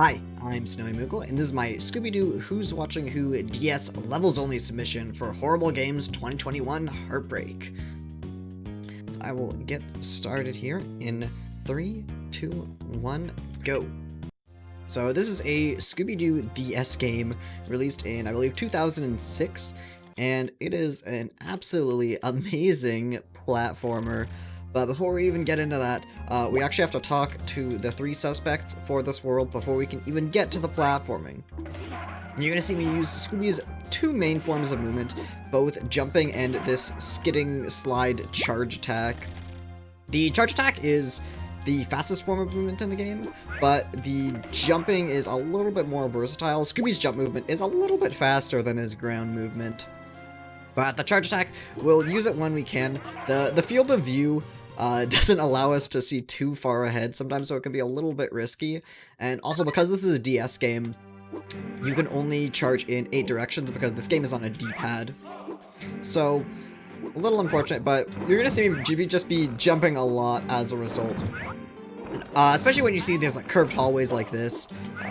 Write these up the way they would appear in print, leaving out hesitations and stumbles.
Hi, I'm Snowy Moogle, and this is my Scooby-Doo Who's Watching Who DS Levels Only submission for Horrible Games 2021 Heartbreak. So I will get started here in 3, 2, 1, go. So this is a Scooby-Doo DS game released in, I believe, 2006, and it is an absolutely amazing platformer. But before we even get into that, we actually have to talk to the 3 suspects for this world before we can even get to the platforming. And you're going to see me use Scooby's 2 main forms of movement, both jumping and this skidding slide charge attack. The charge attack is the fastest form of movement in the game, but the jumping is a little bit more versatile. Scooby's jump movement is a little bit faster than his ground movement. But the charge attack, we'll use it when we can. The field of view doesn't allow us to see too far ahead sometimes, so it can be a little bit risky. And also, because this is a DS game, you can only charge in 8 directions because this game is on a D-pad. So, a little unfortunate, but you're going to see me just be jumping a lot as a result. Especially when you see these like curved hallways like this.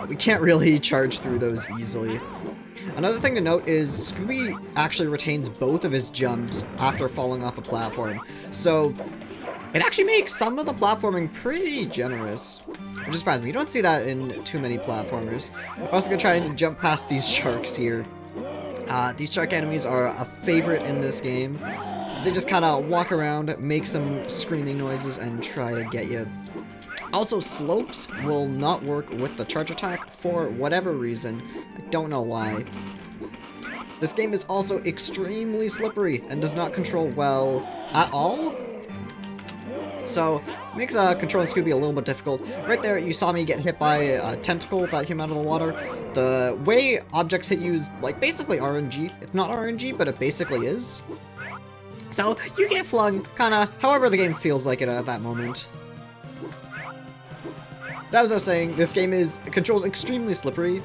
We can't really charge through those easily. Another thing to note is Scooby actually retains both of his jumps after falling off a platform, so it actually makes some of the platforming pretty generous, which is surprising. You don't see that in too many platformers. We're also going to try and jump past these sharks here. These shark enemies are a favorite in this game. They just kind of walk around, make some screaming noises, and try to get you. Also, slopes will not work with the charge attack for whatever reason. I don't know why. This game is also extremely slippery and does not control well at all. So, makes controlling Scooby a little bit difficult. Right there, you saw me get hit by a tentacle that came out of the water. The way objects hit you is like basically RNG. It's not RNG, but it basically is. So, you get flung kinda however the game feels like it at that moment. But as I was saying, this game controls extremely slippery.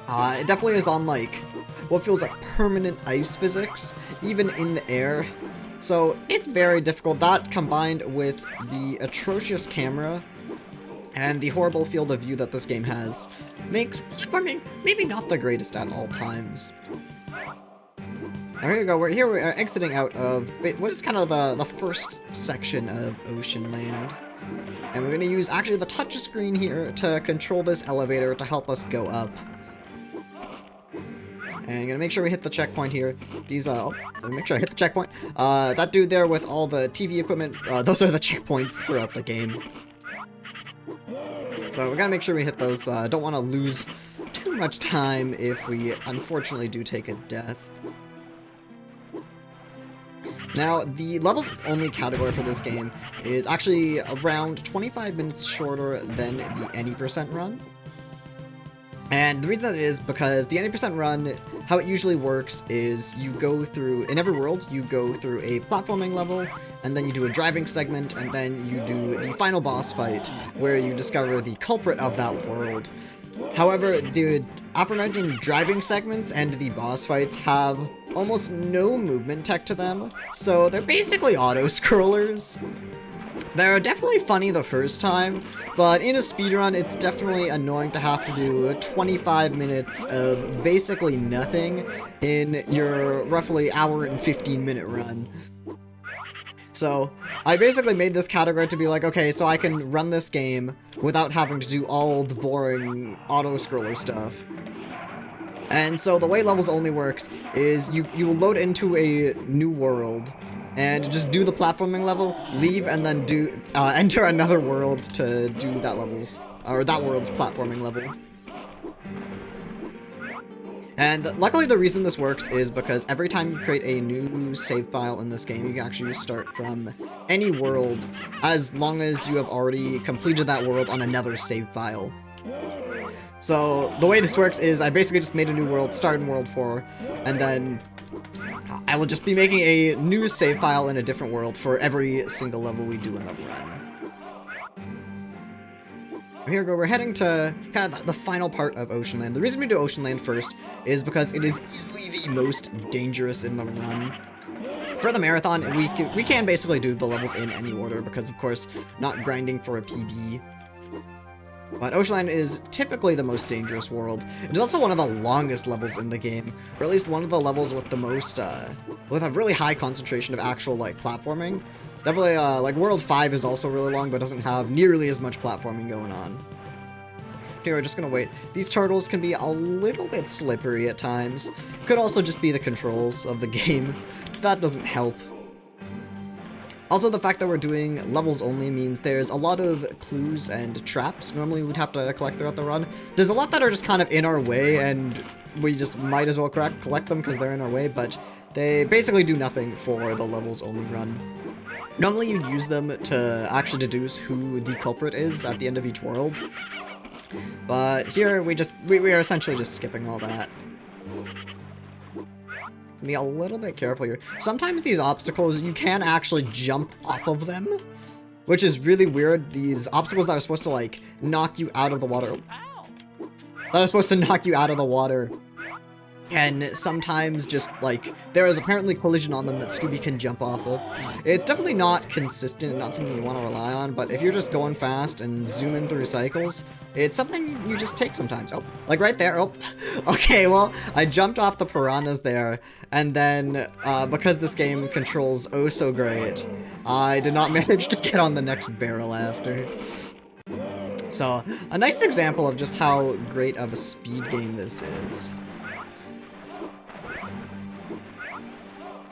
It definitely is on like what feels like permanent ice physics, even in the air. So it's very difficult. That combined with the atrocious camera and the horrible field of view that this game has makes platforming maybe not the greatest at all times. Now here we go. We're exiting out of what is kind of the first section of Ocean Land. And we're going to use actually the touch screen here to control this elevator to help us go up. And I'm going to make sure we hit the checkpoint here. These, make sure I hit the checkpoint. That dude there with all the TV equipment, those are the checkpoints throughout the game. So we got to make sure we hit those. Don't want to lose too much time if we unfortunately do take a death. Now, the levels only category for this game is actually around 25 minutes shorter than the any percent run. And the reason that is because the any percent run, how it usually works is you go through, in every world, you go through a platforming level, and then you do a driving segment, and then you do the final boss fight, where you discover the culprit of that world. However, the aforementioned driving segments and the boss fights have almost no movement tech to them, so they're basically auto-scrollers. They're definitely funny the first time, but in a speedrun, it's definitely annoying to have to do 25 minutes of basically nothing in your roughly hour and 15-minute run. So, I basically made this category to be like, okay, so I can run this game without having to do all the boring auto-scroller stuff. And so the way levels only works is you load into a new world and just do the platforming level, leave, and then do enter another world to do that world's platforming level. And luckily the reason this works is because every time you create a new save file in this game, you can actually start from any world as long as you have already completed that world on another save file. So the way this works is I basically just made a new world, start in World 4, and then I will just be making a new save file in a different world for every single level we do in the run. Here we go, we're heading to kind of the final part of Ocean Land. The reason we do Ocean Land first is because it is easily the most dangerous in the run. For the marathon, we can basically do the levels in any order because, of course, not grinding for a PB. But Oceanland is typically the most dangerous world. It's also one of the longest levels in the game, or at least one of the levels with the most, with a really high concentration of actual, like, platforming. Definitely, like, World 5 is also really long, but doesn't have nearly as much platforming going on. Here, we're just gonna wait. These turtles can be a little bit slippery at times. Could also just be the controls of the game. That doesn't help. Also, the fact that we're doing levels only means there's a lot of clues and traps normally we'd have to collect throughout the run. There's a lot that are just kind of in our way, and we just might as well collect them because they're in our way, but they basically do nothing for the levels only run. Normally you'd use them to actually deduce who the culprit is at the end of each world, but here we are essentially just skipping all that. Be a little bit careful here. Sometimes these obstacles, you can actually jump off of them, which is really weird. These obstacles that are supposed to, like, knock you out of the water. And sometimes just, like, there is apparently collision on them that Scooby can jump off of. It's definitely not consistent and not something you want to rely on, but if you're just going fast and zooming through cycles, it's something you just take sometimes. Oh, like right there. Oh, okay, well, I jumped off the piranhas there, and then, because this game controls oh so great, I did not manage to get on the next barrel after. So, a nice example of just how great of a speed game this is.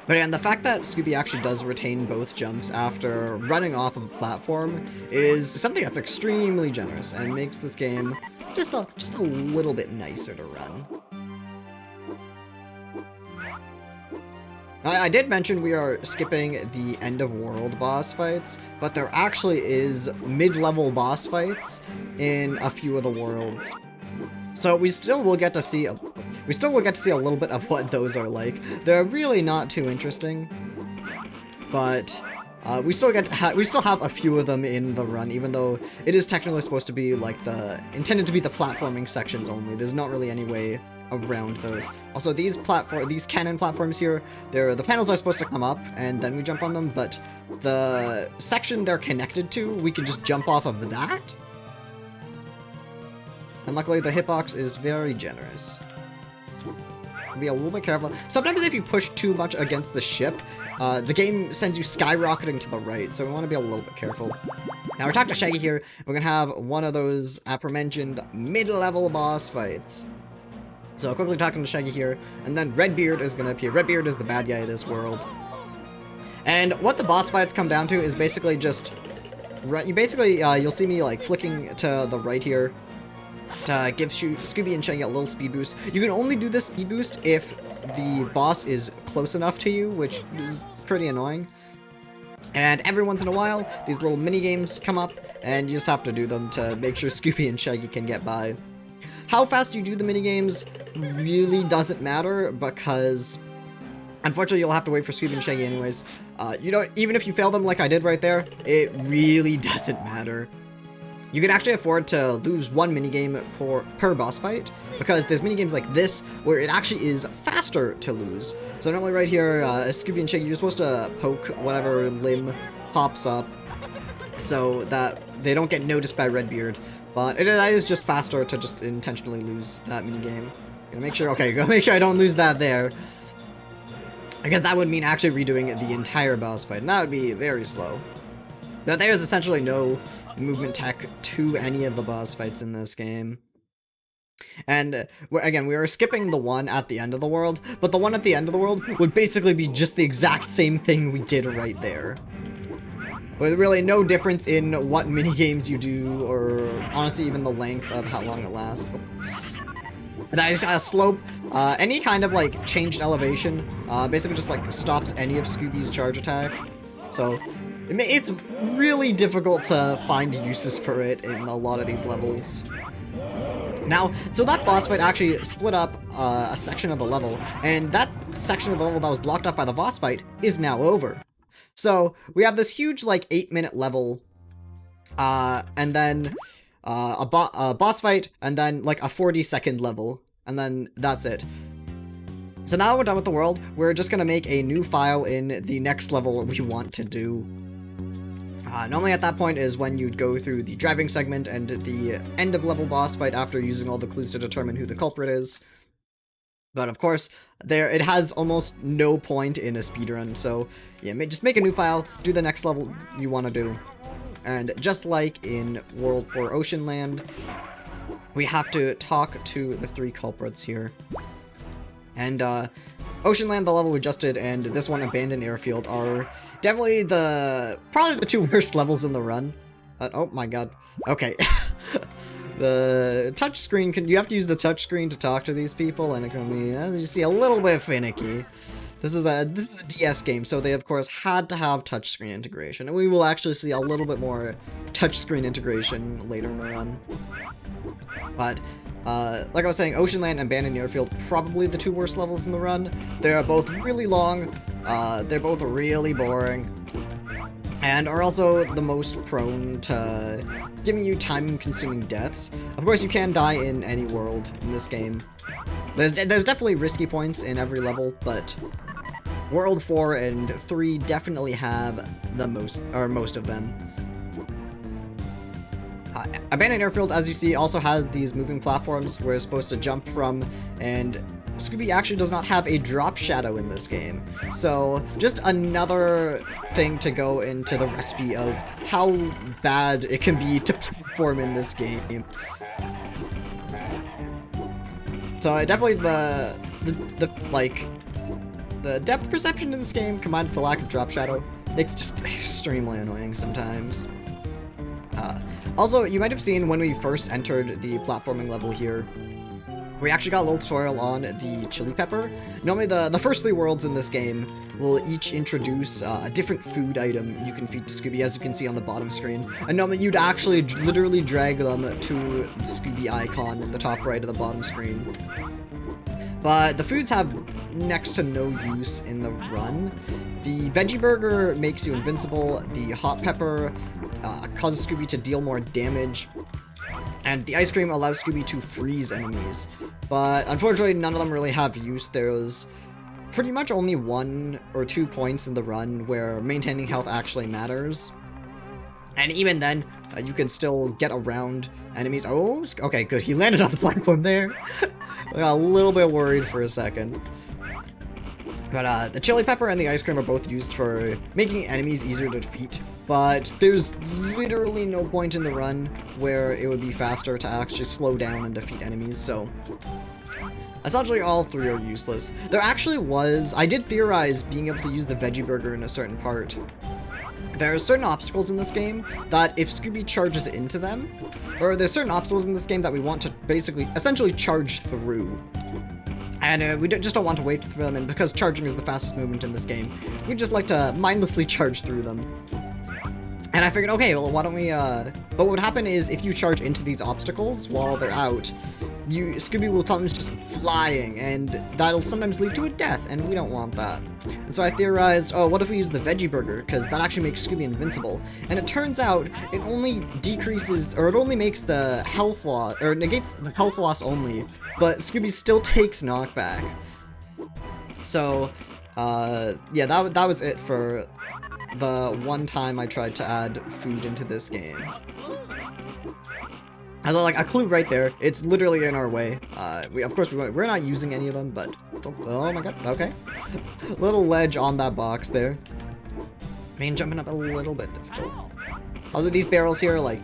But yeah, and the fact that Scooby actually does retain both jumps after running off of a platform is something that's extremely generous and makes this game just a little bit nicer to run. I did mention we are skipping the end of world boss fights, but there actually is mid-level boss fights in a few of the worlds. So we still will get to see a little bit of what those are like. They're really not too interesting, but we still have a few of them in the run, even though it is technically supposed to be like intended to be the platforming sections only. There's not really any way around those. Also, these cannon platforms here, the panels are supposed to come up and then we jump on them, but the section they're connected to, we can just jump off of that. And luckily the hitbox is very generous. Be a little bit careful. Sometimes if you push too much against the ship, the game sends you skyrocketing to the right, so we want to be a little bit careful. Now we're talking to Shaggy here. We're going to have one of those aforementioned mid-level boss fights. So quickly talking to Shaggy here, and then Redbeard is going to appear. Redbeard is the bad guy of this world. And what the boss fights come down to is basically just... you'll see me like flicking to the right here to give Scooby and Shaggy a little speed boost. You can only do this speed boost if the boss is close enough to you, which is pretty annoying. And every once in a while, these little mini games come up, and you just have to do them to make sure Scooby and Shaggy can get by. How fast you do the mini games really doesn't matter, because unfortunately you'll have to wait for Scooby and Shaggy anyways. Even if you fail them like I did right there, it really doesn't matter. You can actually afford to lose one minigame per boss fight, because there's minigames like this where it actually is faster to lose. So normally right here, Scooby and Shaggy, you're supposed to poke whatever limb pops up so that they don't get noticed by Redbeard. But it is just faster to just intentionally lose that minigame. Gotta make sure I don't lose that there. Because that would mean actually redoing the entire boss fight, and that would be very slow. But there's essentially no movement tech to any of the boss fights in this game. And again, we are skipping the one at the end of the world, but the one at the end of the world would basically be just the exact same thing we did right there. With really no difference in what minigames you do, or honestly even the length of how long it lasts. And I just slope, any kind of like changed elevation, basically just like stops any of Scooby's charge attack. So it's really difficult to find uses for it in a lot of these levels. Now, so that boss fight actually split up a section of the level, and that section of the level that was blocked up by the boss fight is now over. So we have this huge like 8-minute level, and then a boss fight, and then like a 40-second level, and then that's it. So now we're done with the world, we're just gonna make a new file in the next level we want to do. Normally at that point is when you'd go through the driving segment and the end of level boss fight after using all the clues to determine who the culprit is. But of course, it has almost no point in a speedrun, so yeah, just make a new file, do the next level you want to do. And just like in World 4 Ocean Land, we have to talk to the 3 culprits here. And Ocean Land, the level we just did, and this one, Abandoned Airfield, are definitely probably the 2 worst levels in the run. Oh my god. Okay. The touchscreen, you have to use the touchscreen to talk to these people, and it can be, as you see, a little bit finicky. This is a DS game, so they of course had to have touchscreen integration, and we will actually see a little bit more touchscreen integration later in the run. But like I was saying, Ocean Land and Abandoned Airfield, probably the 2 worst levels in the run. They're both really long, they're both really boring, and are also the most prone to giving you time-consuming deaths. Of course, you can die in any world in this game. There's definitely risky points in every level, but World 4 and 3 definitely have the most of them. Abandoned Airfield, as you see, also has these moving platforms we're supposed to jump from, and Scooby actually does not have a drop shadow in this game. So, just another thing to go into the recipe of how bad it can be to platform in this game. So definitely the depth perception in this game, combined with the lack of drop shadow, makes it just extremely annoying sometimes. Also, you might have seen when we first entered the platforming level here, we actually got a little tutorial on the chili pepper. Normally the first 3 worlds in this game will each introduce a different food item you can feed to Scooby, as you can see on the bottom screen. And normally you'd actually literally drag them to the Scooby icon at the top right of the bottom screen. But the foods have next to no use in the run. The veggie burger makes you invincible, the hot pepper causes Scooby to deal more damage, and the ice cream allows Scooby to freeze enemies. But unfortunately, none of them really have use. There's pretty much only 1 or 2 points in the run where maintaining health actually matters. And even then, you can still get around enemies. Oh, okay, good. He landed on the platform there. I got a little bit worried for a second. But the chili pepper and the ice cream are both used for making enemies easier to defeat. But there's literally no point in the run where it would be faster to actually slow down and defeat enemies, so essentially all 3 are useless. There actually was, I did theorize being able to use the veggie burger in a certain part. There are certain obstacles in this game that if Scooby charges into them, or there's certain obstacles in this game that we want to essentially charge through. And we just don't want to wait for them, and because charging is the fastest movement in this game, we just like to mindlessly charge through them. And I figured, okay, well, why don't we, but what would happen is if you charge into these obstacles while they're out, Scooby will come just flying, and that'll sometimes lead to a death, and we don't want that. And so I theorized, oh, what if we use the veggie burger, because that actually makes Scooby invincible. And it turns out it only decreases, or it only makes the health loss, or negates the health loss only, but Scooby still takes knockback. So, yeah, that was it for the one time I tried to add food into this game. I like a clue right there. It's literally in our way. Of course we're not using any of them, but oh my god, okay. Little ledge on that box there. Main jumping up a little bit difficult. Also, these barrels here, like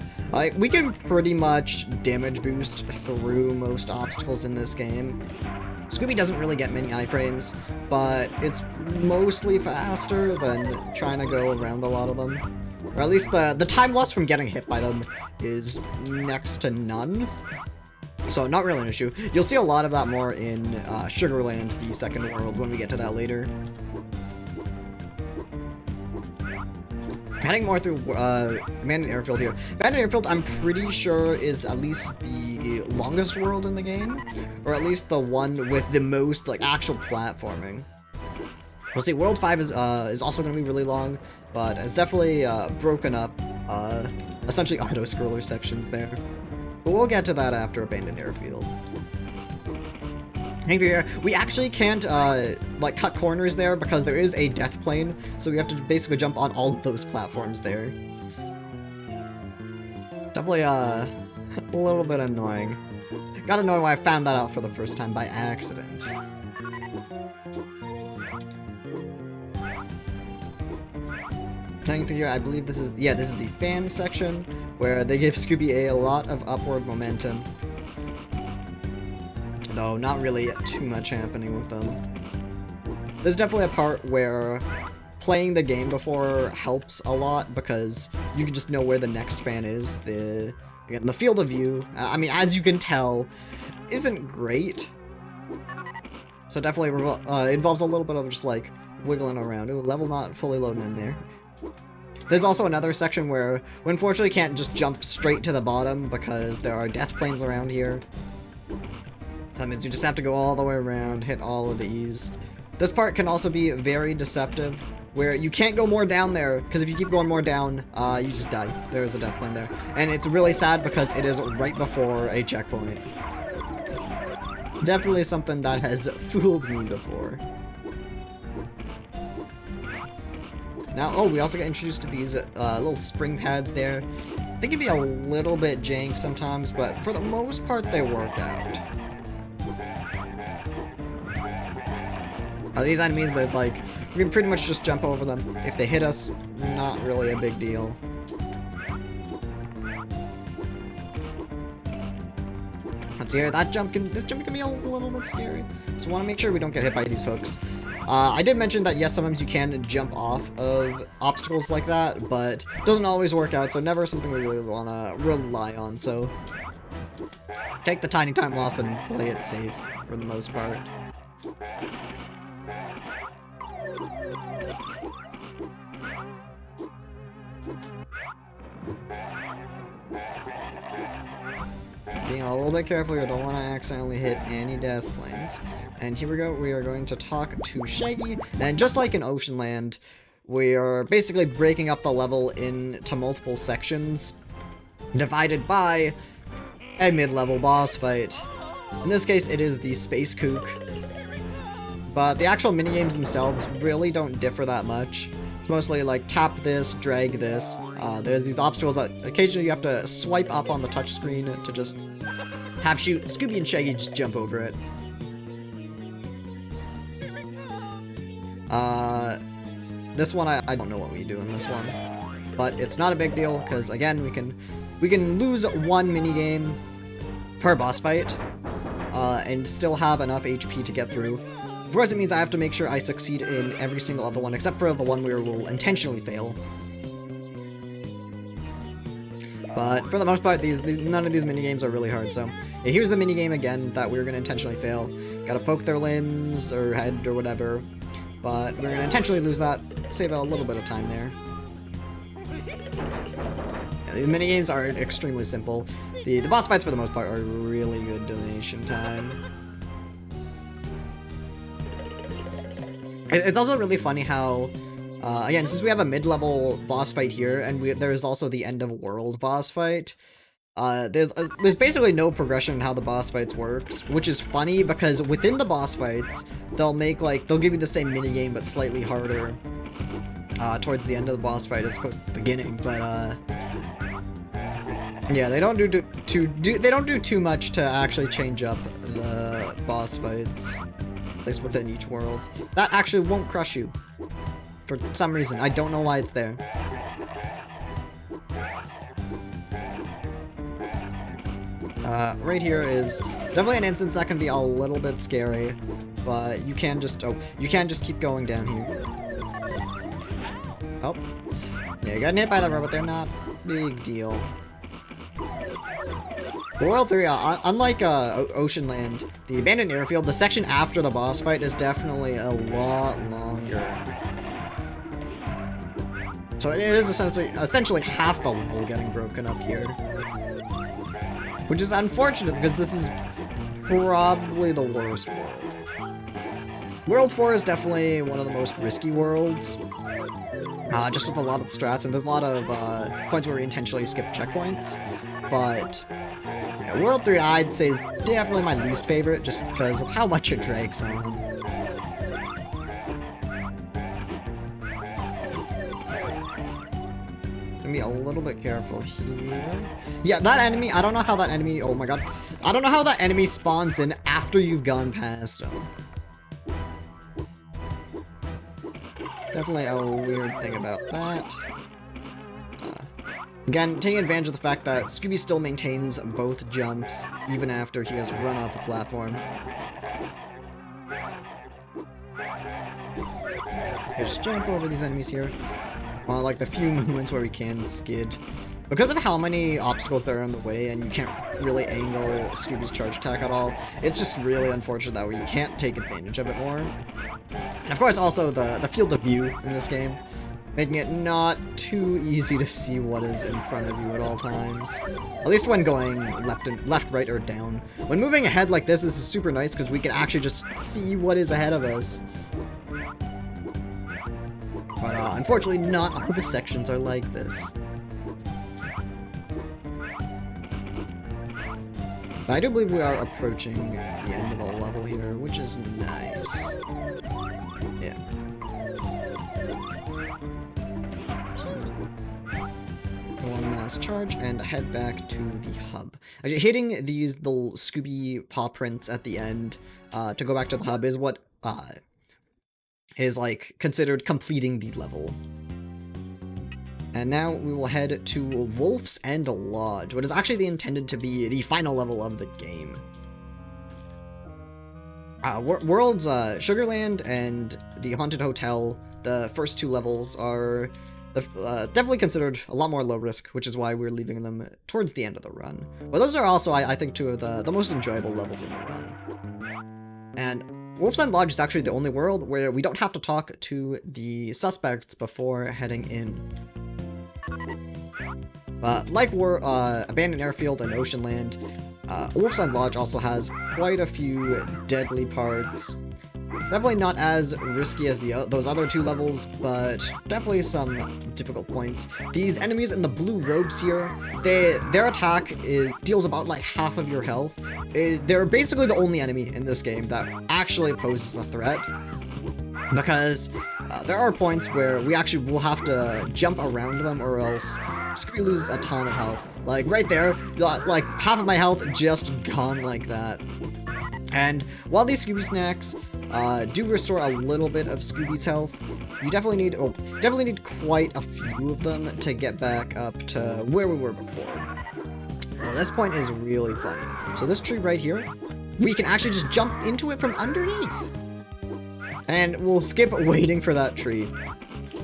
we can pretty much damage boost through most obstacles in this game. Scooby doesn't really get many iframes, but it's mostly faster than trying to go around a lot of them. Or at least the time loss from getting hit by them is next to none. So not really an issue. You'll see a lot of that more in Sugarland, the second world, when we get to that later. Heading more through Abandoned Airfield here. Abandoned Airfield, I'm pretty sure, is at least the longest world in the game, or at least the one with the most like actual platforming. We'll see. World 5 is also going to be really long, but it's definitely broken up, essentially auto-scroller sections there. But we'll get to that after Abandoned Airfield. We actually can't, like, cut corners there because there is a death plane, so we have to basically jump on all of those platforms there. Definitely a little bit annoying. Gotta know why I found that out for the first time by accident. Turning through here, I believe this is, yeah, this is the fan section, where they give Scooby a lot of upward momentum. Though, not really too much happening with them. There's definitely a part where playing the game before helps a lot, because you can just know where the next fan is. Again, the field of view, I mean, as you can tell, isn't great. So definitely it involves a little bit of just, like, wiggling around. Ooh, level not fully loading in there. There's also another section where we unfortunately can't just jump straight to the bottom because there are death planes around here. That means you just have to go all the way around, hit all of these. This part can also be very deceptive, where you can't go more down there, because if you keep going more down, you just die. There's a death plane there. And it's really sad because it is right before a checkpoint. Definitely something that has fooled me before. Now, oh, we also get introduced to these little spring pads there. They can be a little bit jank sometimes, but for the most part, they work out. These enemies, there's like, we can pretty much just jump over them. If they hit us, not really a big deal. Let's hear this jump can be a little bit scary. So want to make sure we don't get hit by these hooks. I did mention that yes, sometimes you can jump off of obstacles like that, but it doesn't always work out, so never something we really want to rely on. So take the tiny time loss and play it safe for the most part. Being a little bit careful, you don't want to accidentally hit any death planes. And here we go, we are going to talk to Shaggy, and just like in Oceanland, we are basically breaking up the level into multiple sections, divided by a mid-level boss fight. In this case, it is the Space Kook. But the actual minigames themselves really don't differ that much. It's mostly like tap this, drag this. There's these obstacles that occasionally you have to swipe up on the touchscreen to just have Scooby and Shaggy just jump over it. This one, I don't know what we do in this one. But it's not a big deal, because again, we can lose one minigame per boss fight, and still have enough HP to get through. Of course, it means I have to make sure I succeed in every single other one, except for the one where we'll intentionally fail. But for the most part, none of these minigames are really hard, so yeah, here's the minigame again that we're going to intentionally fail. Gotta poke their limbs or head or whatever, but we're going to intentionally lose that, save a little bit of time there. Yeah, these minigames are extremely simple. The boss fights for the most part are really good donation time. It's also really funny how, again, since we have a mid-level boss fight here, and there's also the end-of-world boss fight, there's basically no progression in how the boss fights works, which is funny because within the boss fights, they'll give you the same minigame but slightly harder towards the end of the boss fight as opposed to the beginning, but yeah, they don't do too much to actually change up the boss fights. Within each world. That actually won't crush you. For some reason. I don't know why it's there. Right here is definitely an instance that can be a little bit scary, but you can just keep going down here. Oh. Yeah, you got hit by the robot there, not big deal. World 3, unlike Oceanland, the abandoned airfield, the section after the boss fight is definitely a lot longer. So it is essentially half the level getting broken up here. Which is unfortunate because this is probably the worst world. World 4 is definitely one of the most risky worlds. Just with a lot of the strats, and there's a lot of points where we intentionally skip checkpoints. But yeah, World 3 I'd say is definitely my least favorite, just because of how much it drags on. Gonna be a little bit careful here. Yeah, that enemy, I don't know how that enemy, oh my god. I don't know how that enemy spawns in after you've gone past him. Definitely a weird thing about that. Again, taking advantage of the fact that Scooby still maintains both jumps, even after he has run off a platform. Okay, just jump over these enemies here. Well, like the few moments where we can skid. Because of how many obstacles there are in the way, and you can't really angle Scooby's charge attack at all, it's just really unfortunate that we can't take advantage of it more. And of course, also the field of view in this game, making it not too easy to see what is in front of you at all times. At least when going left, right, or down. When moving ahead like this is super nice because we can actually just see what is ahead of us. But unfortunately, not all the sections are like this. But I do believe we are approaching the end of the level here, which is nice. Yeah. One last charge and head back to the hub. Hitting these little Scooby paw prints at the end to go back to the hub is what is like considered completing the level. And now we will head to Wolfson Lodge, what is actually intended to be the final level of the game. Worlds Sugarland and the Haunted Hotel, the first two levels, are definitely considered a lot more low risk, which is why we're leaving them towards the end of the run. But those are also, I think, two of the most enjoyable levels in the run. And Wolfson Lodge is actually the only world where we don't have to talk to the suspects before heading in. Like Abandoned Airfield and Oceanland, Wolfson Lodge also has quite a few deadly parts. Definitely not as risky as those other two levels, but definitely some difficult points. These enemies in the blue robes here, their attack deals about like half of your health. They're basically the only enemy in this game that actually poses a threat, because there are points where we actually will have to jump around them or else Scooby loses a ton of health. Like right there, like half of my health just gone like that. And while these Scooby snacks do restore a little bit of Scooby's health, you definitely need quite a few of them to get back up to where we were before. Well, this point is really fun. So this tree right here, we can actually just jump into it from underneath. And we'll skip waiting for that tree.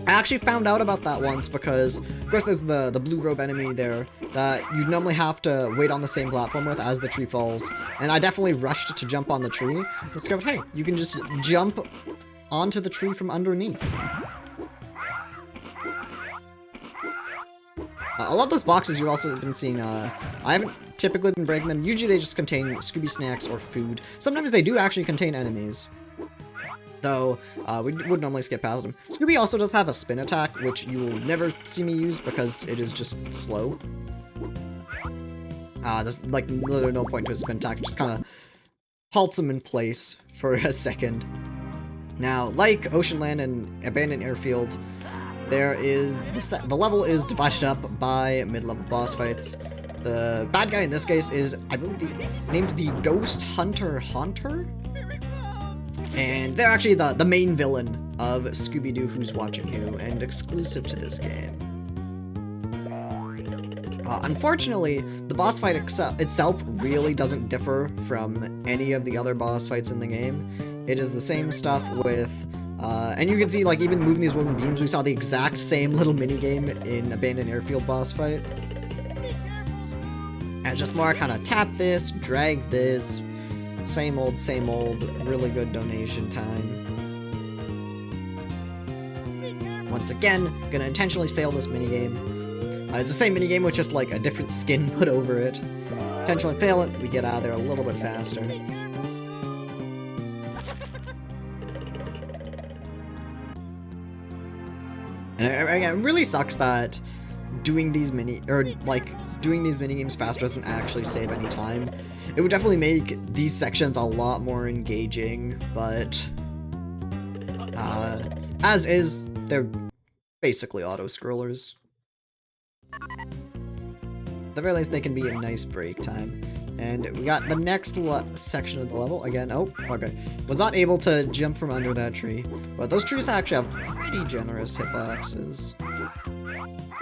I actually found out about that once because, of course, there's the blue robe enemy there that you normally have to wait on the same platform with as the tree falls. And I definitely rushed to jump on the tree. Discovered, hey, you can just jump onto the tree from underneath. A lot of those boxes you've also been seeing, I haven't typically been breaking them. Usually they just contain Scooby snacks or food. Sometimes they do actually contain enemies, though we would normally skip past them. Scooby also does have a spin attack, which you will never see me use because it is just slow. There's like literally no point to a spin attack, it just kind of halts him in place for a second. Now, like Oceanland and Abandoned Airfield, the level is divided up by mid-level boss fights. The bad guy in this case is, I believe, named the Ghost Hunter Haunter? And they're actually the main villain of Scooby-Doo Who's Watching Who, and exclusive to this game. Unfortunately, the boss fight itself really doesn't differ from any of the other boss fights in the game. It is the same stuff with, and you can see, like, even moving these wooden beams, we saw the exact same little mini-game in Abandoned Airfield boss fight. And it's just more kind of tap this, drag this, same old, really good donation time. Once again, gonna intentionally fail this minigame. It's the same minigame with just like a different skin put over it. Intentionally fail it, we get out of there a little bit faster. And again, it really sucks that doing these minigames faster doesn't actually save any time. It would definitely make these sections a lot more engaging, but as is, they're basically auto-scrollers. at the very least, they can be a nice break time. And we got the next section of the level. Again, oh, okay. Was not able to jump from under that tree. But those trees actually have pretty generous hitboxes.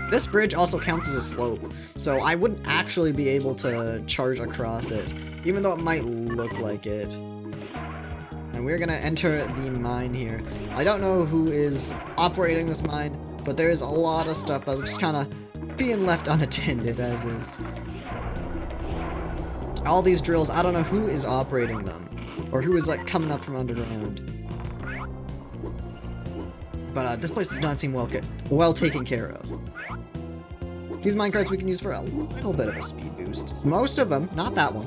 This bridge also counts as a slope, so I wouldn't actually be able to charge across it, even though it might look like it. And we're gonna enter the mine here. I don't know who is operating this mine, but there is a lot of stuff that's just kind of being left unattended as is. All these drills, I don't know who is operating them, or who is like coming up from underground. But this place does not seem well taken care of. These minecarts we can use for a little bit of a speed boost. Most of them, not that one.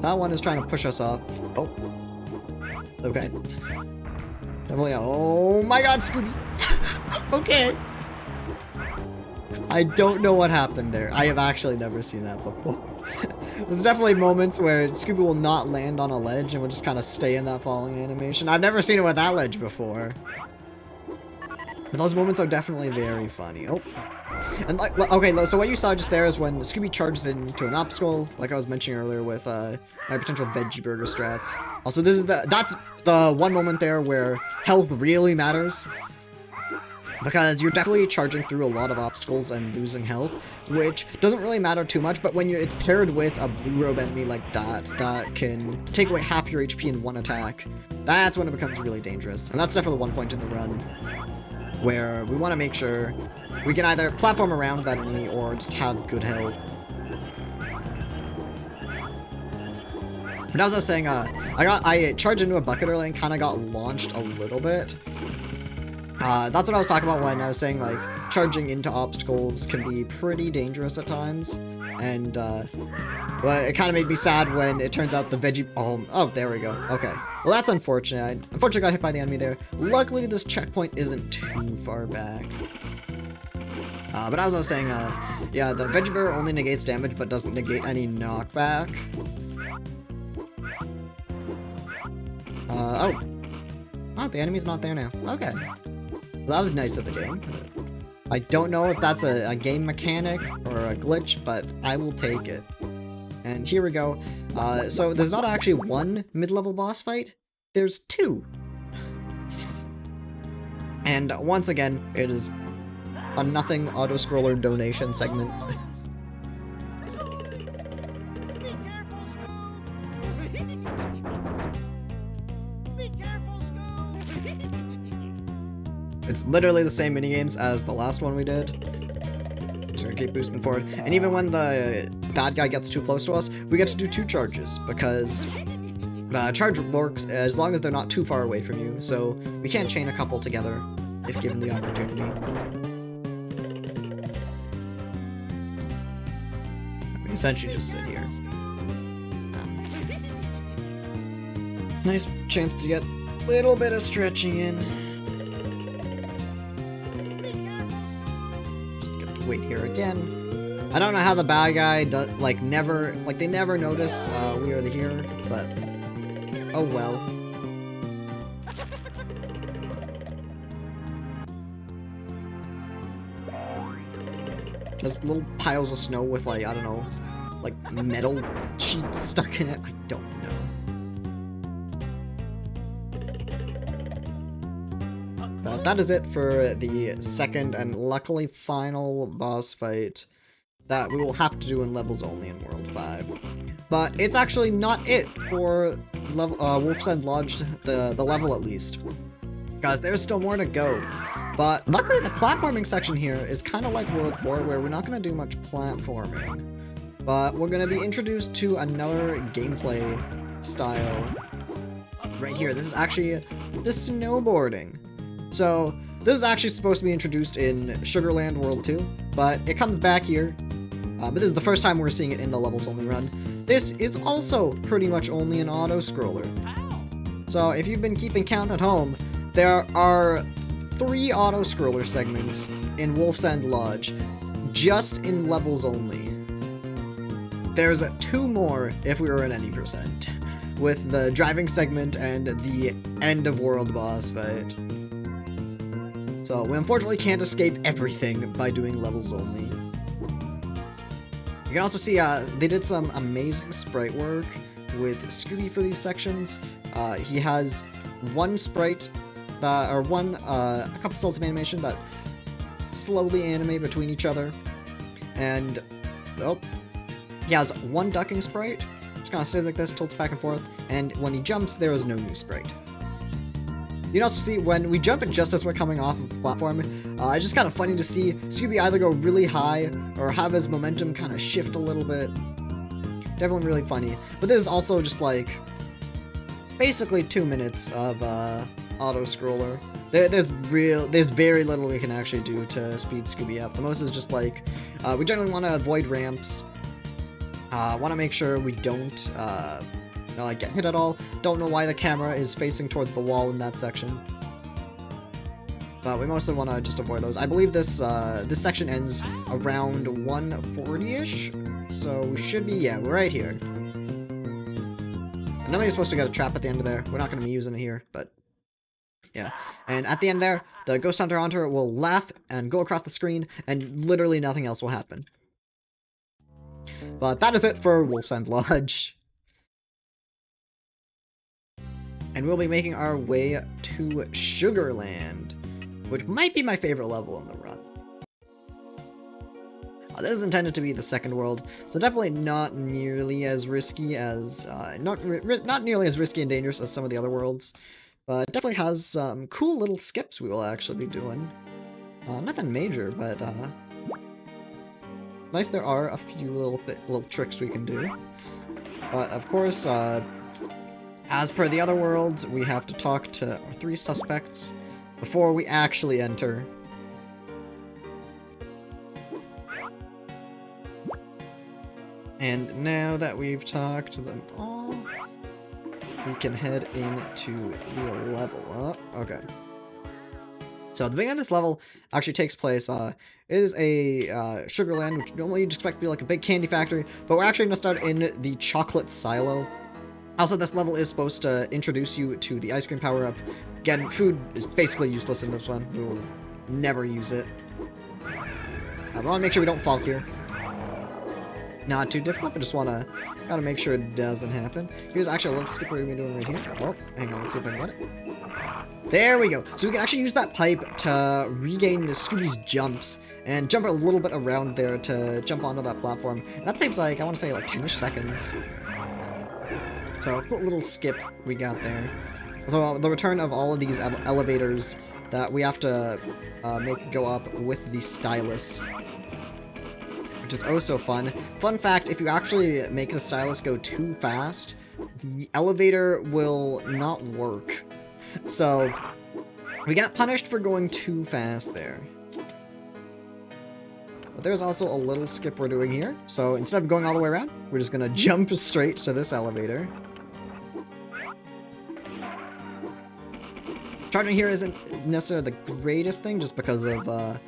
That one is trying to push us off. Oh. Okay. Definitely. Oh my god, Scooby! Okay. I don't know what happened there. I have actually never seen that before. There's definitely moments where Scooby will not land on a ledge and will just kind of stay in that falling animation. I've never seen it with that ledge before. But those moments are definitely very funny. Oh. And like, okay, so what you saw just there is when Scooby charges into an obstacle, like I was mentioning earlier with my potential veggie burger strats. Also, that's the one moment there where health really matters. Because you're definitely charging through a lot of obstacles and losing health, which doesn't really matter too much, but when it's paired with a blue robe enemy like that can take away half your HP in one attack, that's when it becomes really dangerous. And that's definitely one point in the run where we want to make sure we can either platform around that enemy or just have good health. But as I was saying, I charged into a bucket earlier and kind of got launched a little bit. That's what I was talking about when I was saying, like, charging into obstacles can be pretty dangerous at times. And, well, it kind of made me sad when it turns out the veggie... Oh, there we go. Okay. Well, that's unfortunate. I unfortunately got hit by the enemy there. Luckily, this checkpoint isn't too far back. But as I was saying, yeah, the veggie burger only negates damage, but doesn't negate any knockback. Oh. Oh, the enemy's not there now. Okay. Well, that was nice of the game. I don't know if that's a game mechanic or a glitch, but I will take it. And here we go. So there's not actually one mid-level boss fight, there's two. And once again, it is a nothing auto-scroller donation segment. It's literally the same minigames as the last one we did. Just gonna keep boosting forward. And even when the bad guy gets too close to us, we get to do 2 charges, because the charge works as long as they're not too far away from you, so we can chain a couple together if given the opportunity. We essentially just sit here. Nice chance to get a little bit of stretching in. Wait here again. I don't know how the bad guy does, they never notice we are here, but oh well. There's little piles of snow with, like, I don't know, like metal sheets stuck in it. I don't know. But that is it for the second and luckily final boss fight that we will have to do in levels only in World 5. But it's actually not it for Wolfson Lodge, the level at least. Guys, there's still more to go. But luckily the platforming section here is kind of like World 4, where we're not going to do much platforming. But we're going to be introduced to another gameplay style right here. This is actually the snowboarding. So, this is actually supposed to be introduced in Sugarland World 2, but it comes back here. But this is the first time we're seeing it in the levels only run. This is also pretty much only an auto-scroller. So, if you've been keeping count at home, there are 3 auto-scroller segments in Wolfson Lodge, just in levels only. There's 2 more if we were at any percent, with the driving segment and the end of world boss fight. So we unfortunately can't escape everything by doing levels only. You can also see they did some amazing sprite work with Scooby for these sections. He has one sprite that, or a couple cells of animation that slowly animate between each other, and he has one ducking sprite, just kind of stays like this, tilts back and forth, and when he jumps, there is no new sprite. You can also see when we jump just as we're coming off of the platform, it's just kind of funny to see Scooby either go really high or have his momentum kind of shift a little bit. Definitely really funny. But this is also just like basically 2 minutes of auto scroller. There's very little we can actually do to speed Scooby up. The most is just like we generally want to avoid ramps. Want to make sure we don't get hit at all. Don't know why the camera is facing towards the wall in that section, but we mostly want to just avoid those. I believe this section ends around 140-ish, so we should be, yeah, we're right here. I know you're supposed to get a trap at the end of there. We're not going to be using it here, but yeah. And at the end there, the Ghost Hunter will laugh and go across the screen, and literally nothing else will happen. But that is it for Wolfson Lodge. And we'll be making our way to Sugarland, which might be my favorite level in the run. This is intended to be the second world, so definitely not nearly as risky as not nearly as risky and dangerous as some of the other worlds, but it definitely has some cool little skips we will actually be doing. Nothing major, but nice. There are a few little tricks we can do, but of course, as per the other worlds, we have to talk to our 3 suspects before we actually enter. And now that we've talked to them all, we can head into the level. Okay. So the beginning of this level actually takes place, it is a Sugarland, which normally you'd expect to be like a big candy factory, but we're actually going to start in the chocolate silo. Also, this level is supposed to introduce you to the ice cream power-up. Again, food is basically useless in this one. We will never use it. I want to make sure we don't fall here. Not too difficult, but just gotta make sure it doesn't happen. Here's actually a little skip we're gonna be doing right here. Oh, hang on, let's see if I can get it. There we go. So we can actually use that pipe to regain Scooby's jumps and jump a little bit around there to jump onto that platform. And that saves like, I want to say like 10-ish seconds. So, cool little skip we got there. The return of all of these elevators that we have to make go up with the stylus, which is oh so fun. Fun fact, if you actually make the stylus go too fast, the elevator will not work. So, we got punished for going too fast there. But there's also a little skip we're doing here. So, instead of going all the way around, we're just gonna jump straight to this elevator. Charging here isn't necessarily the greatest thing, just because of,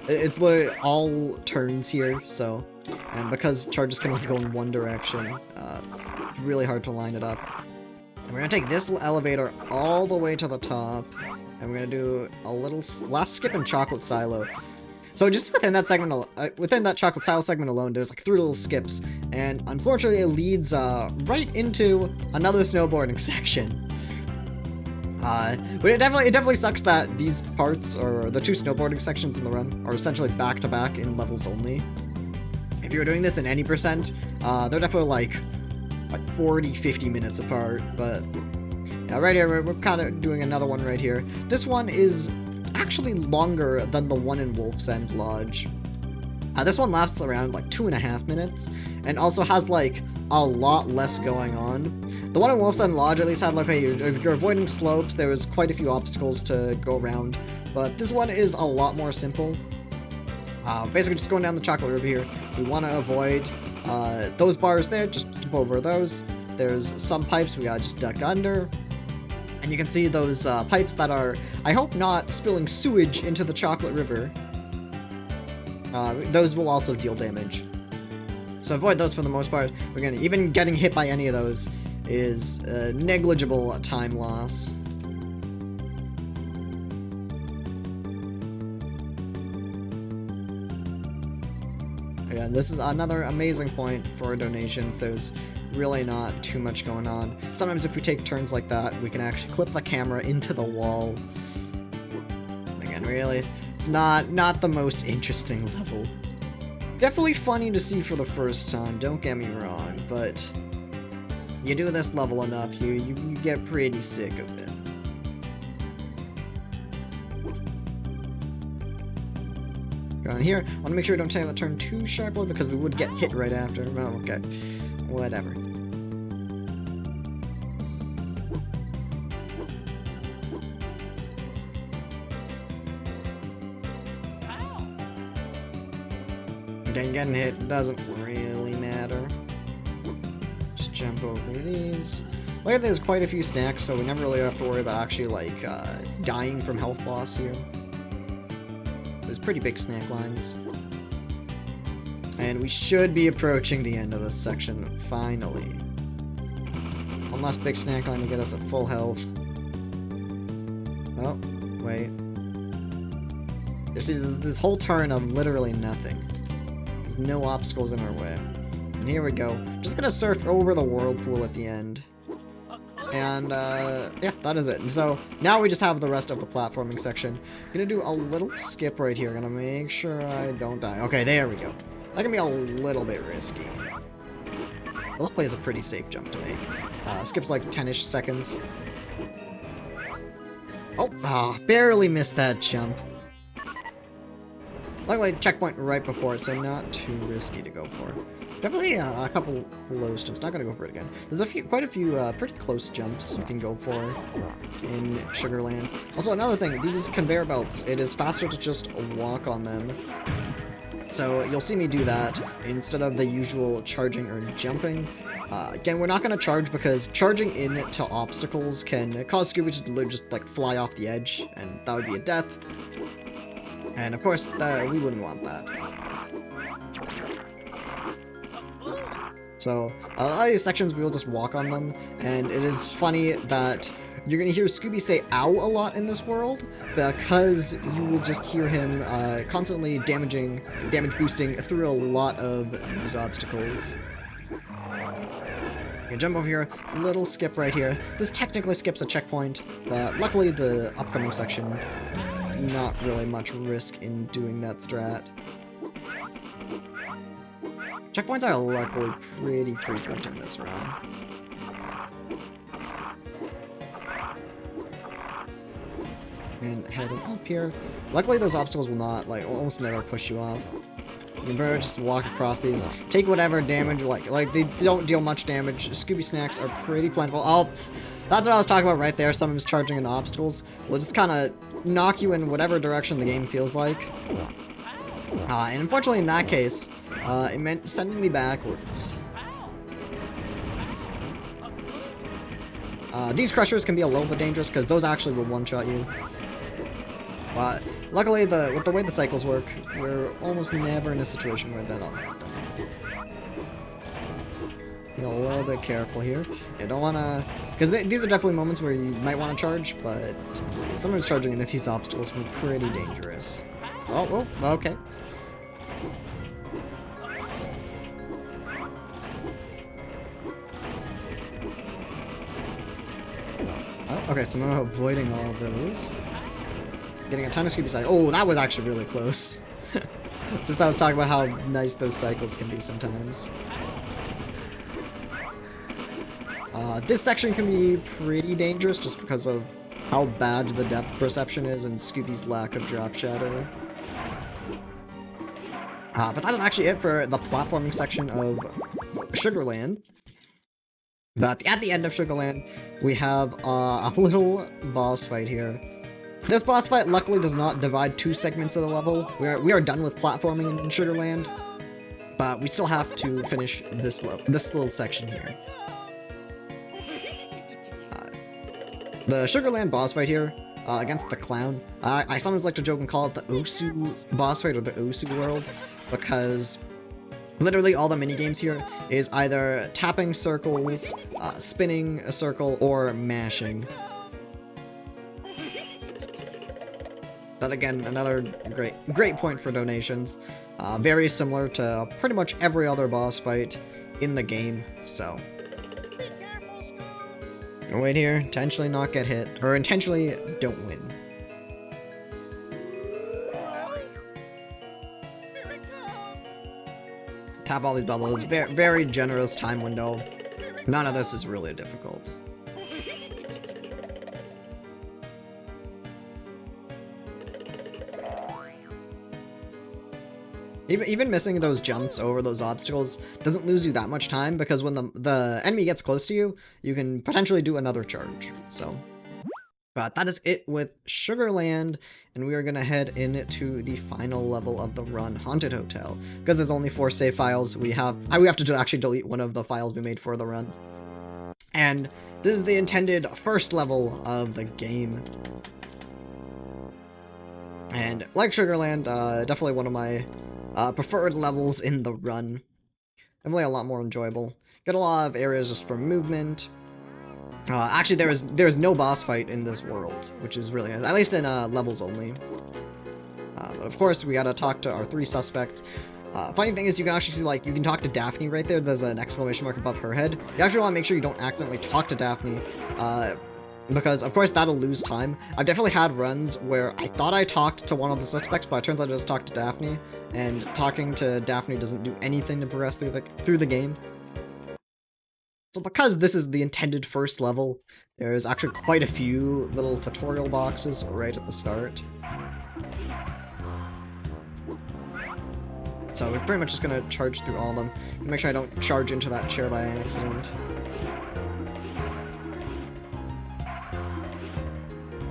it's literally all turns here, so, and because charges can only go in one direction, it's really hard to line it up. And we're gonna take this elevator all the way to the top, and we're gonna do a little last skip in chocolate silo. So just within that segment, within that chocolate silo segment alone, there's like 3 little skips, and unfortunately it leads right into another snowboarding section. But it definitely sucks that these parts, or the 2 snowboarding sections in the run, are essentially back-to-back in levels only. If you were doing this in any percent, they're definitely like 40-50 minutes apart, but yeah, right here, we're kind of doing another one right here. This one is actually longer than the one in Wolfson Lodge. This one lasts around like 2.5 minutes, and also has like a lot less going on. The one in Wolfson Lodge at least had like, if you're avoiding slopes, there was quite a few obstacles to go around, but this one is a lot more simple. Basically just going down the chocolate river here, we want to avoid those bars there, just jump over those. There's some pipes we gotta just duck under, and you can see those pipes that are, I hope, not spilling sewage into the chocolate river. Those will also deal damage. So avoid those for the most part. Even getting hit by any of those is negligible time loss. And this is another amazing point for donations. There's really not too much going on. Sometimes if we take turns like that, we can actually clip the camera into the wall. Again, really, it's not the most interesting level. Definitely funny to see for the first time, don't get me wrong, but you do this level enough, you get pretty sick of it. Around here, I want to make sure we don't take the turn too sharply because we would get hit right after. Oh, okay. Whatever. Again, getting hit doesn't really matter. Just jump over these. Like, there's quite a few snacks, so we never really have to worry about actually, like, dying from health loss here. There's pretty big snack lines. And we should be approaching the end of this section, finally. One last big snack line to get us at full health. Oh, wait. This whole turn of literally nothing. There's no obstacles in our way. And here we go. Just gonna surf over the whirlpool at the end. And, yeah, that is it. And so, now we just have the rest of the platforming section. Gonna do a little skip right here. Gonna make sure I don't die. Okay, there we go. That can be a little bit risky. Luckily, it's a pretty safe jump to make. Skips like 10-ish seconds. Oh, barely missed that jump. Luckily, checkpoint right before it, so not too risky to go for. Definitely a couple close jumps. Not gonna go for it again. There's quite a few pretty close jumps you can go for in Sugarland. Also, another thing, these conveyor belts, it is faster to just walk on them. So you'll see me do that instead of the usual charging or jumping. Again, we're not gonna charge because charging into obstacles can cause Scooby to literally just like fly off the edge, and that would be a death. And of course, we wouldn't want that. So, a lot of these sections we will just walk on them, and it is funny that you're gonna hear Scooby say ow a lot in this world, because you will just hear him constantly damage boosting through a lot of these obstacles. Okay, jump over here, little skip right here. This technically skips a checkpoint, but luckily the upcoming section, not really much risk in doing that strat. Checkpoints are luckily pretty frequent in this run. And heading up here. Luckily those obstacles will not, like, almost never push you off. You can better just walk across these. Take whatever damage, like they don't deal much damage. Scooby snacks are pretty plentiful. Oh, that's what I was talking about right there. Sometimes charging into obstacles will just kind of knock you in whatever direction the game feels like. And unfortunately in that case, it meant sending me backwards. These crushers can be a little bit dangerous because those actually will one-shot you. But luckily, with the way the cycles work, we're almost never in a situation where that'll happen. Be a little bit careful here. You don't want to... Because these are definitely moments where you might want to charge, but sometimes charging into these obstacles can be pretty dangerous. Oh, okay. Okay, so I'm avoiding all of those. Getting a ton of Scooby cycles. Oh, that was actually really close. Just I was talking about how nice those cycles can be sometimes. This section can be pretty dangerous just because of how bad the depth perception is and Scooby's lack of drop shadow. But that is actually it for the platforming section of Sugarland. But at the end of Sugarland, we have a little boss fight here. This boss fight luckily does not divide two segments of the level. We are done with platforming in Sugarland, but we still have to finish this little section here. The Sugarland boss fight here against the clown. I sometimes like to joke and call it the Osu boss fight or the Osu world because literally all the minigames here is either tapping circles, spinning a circle, or mashing. But again, another great point for donations. Very similar to pretty much every other boss fight in the game, so. Wait here, intentionally not get hit, or intentionally don't win. Tap all these bubbles, very generous time window. None of this is really difficult. Even missing those jumps over those obstacles doesn't lose you that much time, because when the enemy gets close to you, you can potentially do another charge. So, but that is it with Sugarland, and we are gonna head into the final level of the run, Haunted Hotel. Because there's only 4 save files, we have to actually delete one of the files we made for the run. And this is the intended first level of the game. And like Sugarland, definitely one of my preferred levels in the run. Definitely a lot more enjoyable. Get a lot of areas just for movement. Actually, there's no boss fight in this world, which is really nice. At least in levels only. But of course, we gotta talk to our 3 suspects. Funny thing is, you can actually see, like, you can talk to Daphne right there. There's an exclamation mark above her head. You actually want to make sure you don't accidentally talk to Daphne, because, of course, that'll lose time. I've definitely had runs where I thought I talked to one of the suspects, but it turns out I just talked to Daphne, and talking to Daphne doesn't do anything to progress through the game. So because this is the intended first level, there's actually quite a few little tutorial boxes right at the start. So we're pretty much just gonna charge through all of them. Make sure I don't charge into that chair by accident.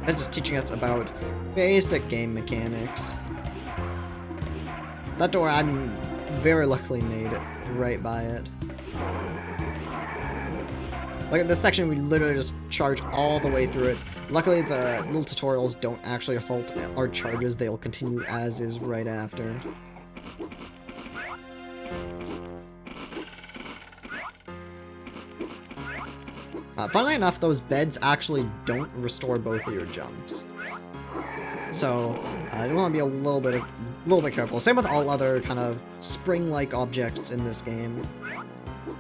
It's just teaching us about basic game mechanics. That door, I'm very luckily made it right by it. Like in this section, we literally just charge all the way through it. Luckily, the little tutorials don't actually halt our charges. They'll continue as is right after. Funnily enough, those beds actually don't restore both of your jumps. So, you want to be a little bit careful. Same with all other kind of spring-like objects in this game.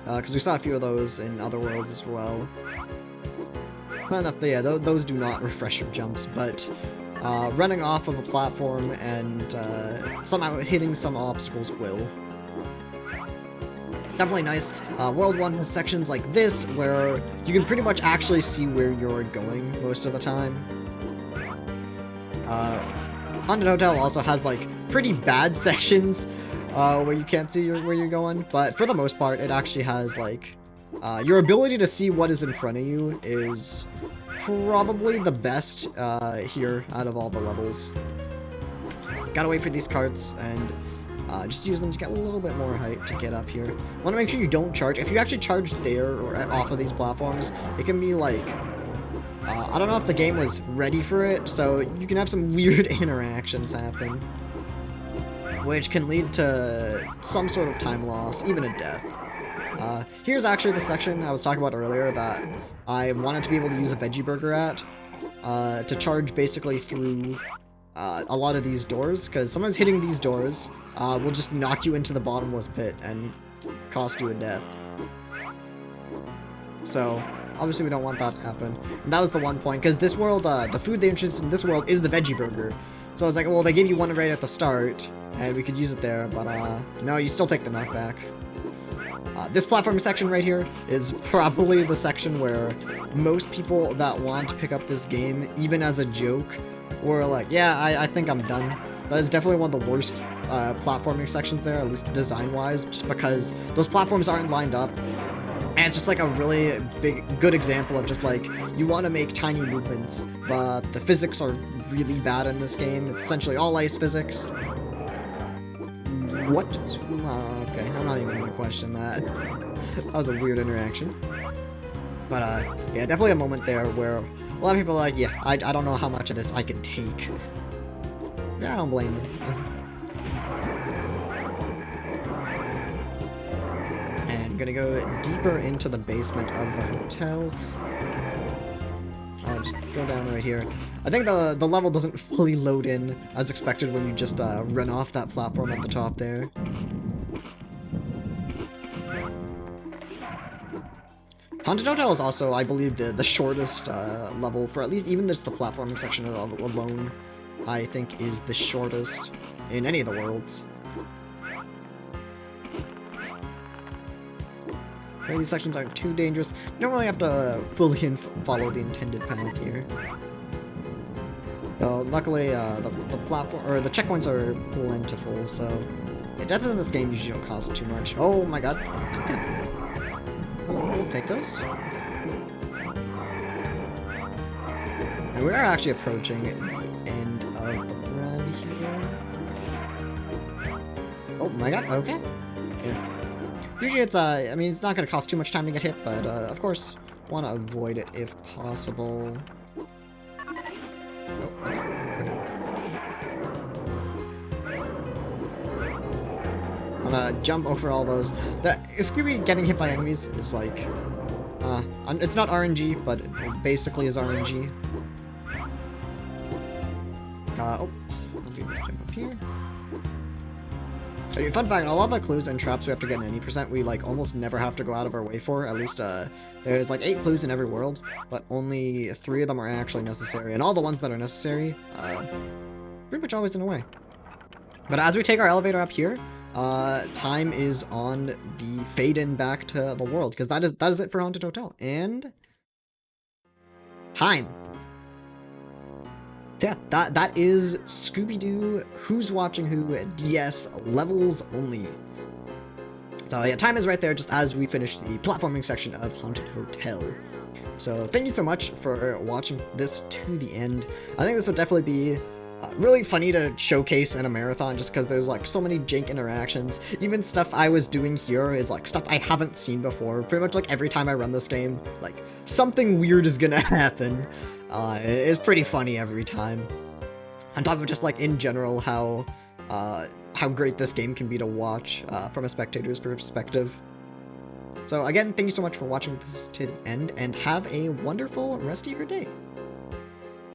Because we saw a few of those in other worlds as well. Well enough, yeah, those do not refresh your jumps, but running off of a platform and somehow hitting some obstacles will. Definitely nice. World 1 has sections like this, where you can pretty much actually see where you're going most of the time. Haunted Hotel also has, like, pretty bad sections where you can't see where you're going, but for the most part, it actually has, like, your ability to see what is in front of you is probably the best here out of all the levels. Gotta wait for these carts, and just use them to get a little bit more height to get up here. Want to make sure you don't charge. If you actually charge there or off of these platforms, it can be like, I don't know if the game was ready for it, so you can have some weird interactions happen, which can lead to some sort of time loss, even a death. Here's actually the section I was talking about earlier that I wanted to be able to use a veggie burger at, to charge basically through a lot of these doors, because sometimes hitting these doors will just knock you into the bottomless pit and cost you a death. So, obviously we don't want that to happen. And that was the one point, because this world, the food they introduced in this world is the veggie burger. So I was like, well, they gave you one right at the start, and we could use it there, but no, you still take the knockback. This platform section right here is probably the section where most people that want to pick up this game, even as a joke, were like, yeah, I think I'm done. That is definitely one of the worst platforming sections there, at least design-wise, just because those platforms aren't lined up. And it's just like a really good example of just like, you want to make tiny movements, but the physics are really bad in this game. It's essentially all ice physics. What? Okay, I'm not even gonna question that. That was a weird interaction. But yeah, definitely a moment there where a lot of people are like, yeah, I don't know how much of this I can take. Yeah, I don't blame you. And gonna go deeper into the basement of the hotel. just go down right here. I think the level doesn't fully load in as expected when you just run off that platform at the top there. Haunted Hotel is also, I believe, the shortest level for at least even just the platforming section alone. I think is the shortest in any of the worlds. These sections aren't too dangerous. You don't really have to fully follow the intended path here. Luckily, the platform or the checkpoints are plentiful, so deaths in this game usually don't cost too much. Oh my god! Okay. We'll take those. And we are actually approaching the end of the run here. Oh my god! Okay. Yeah. Usually it's, I mean, it's not going to cost too much time to get hit, but, of course, want to avoid it if possible. Oh, okay. I'm gonna jump over all those. Scooby getting hit by enemies is like, it's not RNG, but it basically is RNG. Oh, I'll be able to jump up here. Fun fact, a lot of the clues and traps we have to get an 80%, we like almost never have to go out of our way for. At least there's like 8 clues in every world, but only 3 of them are actually necessary. And all the ones that are necessary, pretty much always in a way. But as we take our elevator up here, time is on the fade in back to the world, because that is it for Haunted Hotel. And time. Yeah, that is Scooby-Doo Who's Watching Who DS levels only. So yeah, time is right there just as we finish the platforming section of Haunted Hotel. So thank you so much for watching this to the end. I think this would definitely be really funny to showcase in a marathon just because there's like so many jank interactions. Even stuff I was doing here is like stuff I haven't seen before. Pretty much like every time I run this game, like something weird is gonna happen. It's pretty funny every time. On top of just like in general how great this game can be to watch from a spectator's perspective. So again, thank you so much for watching this to the end and have a wonderful rest of your day.